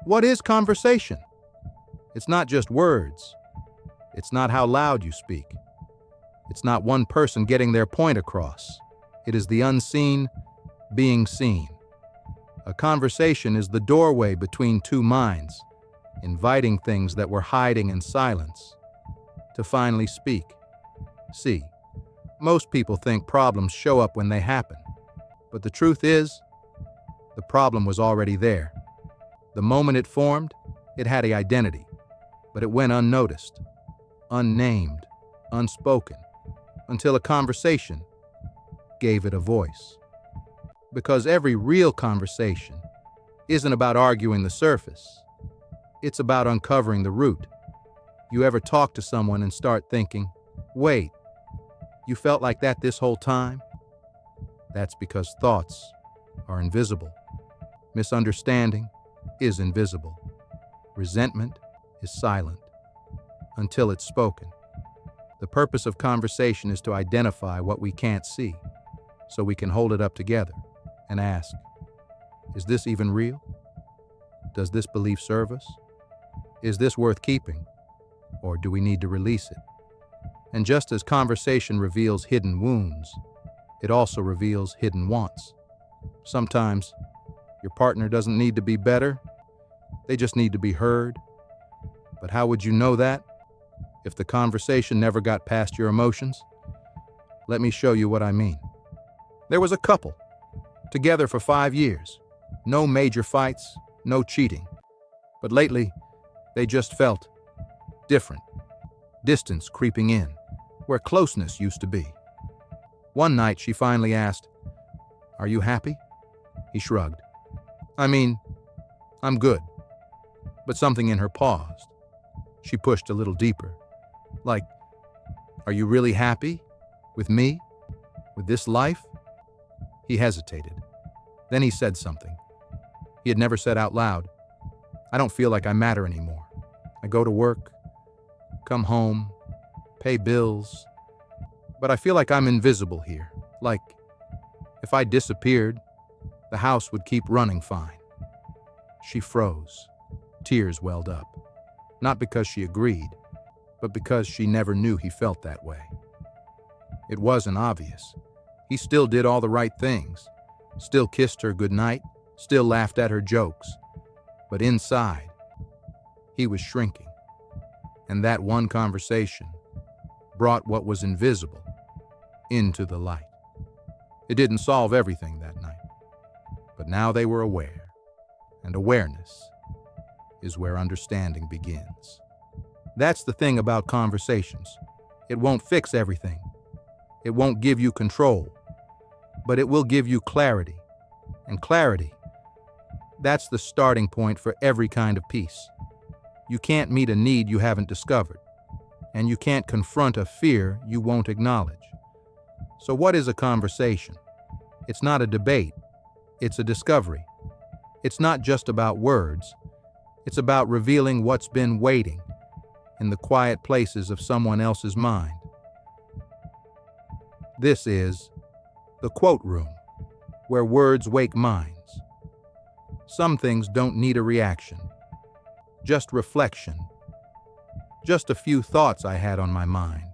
What is conversation? It's not just words. It's not how loud you speak. It's not one person getting their point across. It is the unseen being seen. A conversation is the doorway between two minds, inviting things that were hiding in silence to finally speak. See, most people think problems show up when they happen, but the truth is, the problem was already there. The moment it formed, it had an identity, but it went unnoticed, unnamed, unspoken, until a conversation gave it a voice. Because every real conversation isn't about arguing the surface. It's about uncovering the root. You ever talk to someone and start thinking, wait, you felt like that this whole time? That's because thoughts are invisible. Misunderstanding is invisible. Resentment is silent until it's spoken. The purpose of conversation is to identify what we can't see, so we can hold it up together and ask, is this even real? Does this belief serve us? Is this worth keeping? Or do we need to release it? And just as conversation reveals hidden wounds, it also reveals hidden wants. Sometimes your partner doesn't need to be better, they just need to be heard. But how would you know that if the conversation never got past your emotions? Let me show you what I mean. There was a couple, together for 5 years. No major fights, no cheating. But lately, they just felt different. Distance creeping in, where closeness used to be. One night, she finally asked, "Are you happy?" He shrugged. I'm good." But something in her paused. She pushed a little deeper. Like, "Are you really happy? With me? With this life?" He hesitated. Then he said something he had never said out loud. "I don't feel like I matter anymore. I go to work, come home, pay bills, but I feel like I'm invisible here. Like, if I disappeared, the house would keep running fine." She froze. Tears welled up. Not because she agreed, but because she never knew he felt that way. It wasn't obvious. He still did all the right things, still kissed her goodnight, still laughed at her jokes. But inside, he was shrinking. And that one conversation brought what was invisible into the light. It didn't solve everything that night, but now they were aware. And awareness is where understanding begins. That's the thing about conversations. It won't fix everything. It won't give you control, but it will give you clarity. And clarity, that's the starting point for every kind of peace. You can't meet a need you haven't discovered, and you can't confront a fear you won't acknowledge. So what is a conversation? It's not a debate. It's a discovery. It's not just about words. It's about revealing what's been waiting in the quiet places of someone else's mind. This is the quote room, where words wake minds. Some things don't need a reaction, just reflection. Just a few thoughts I had on my mind.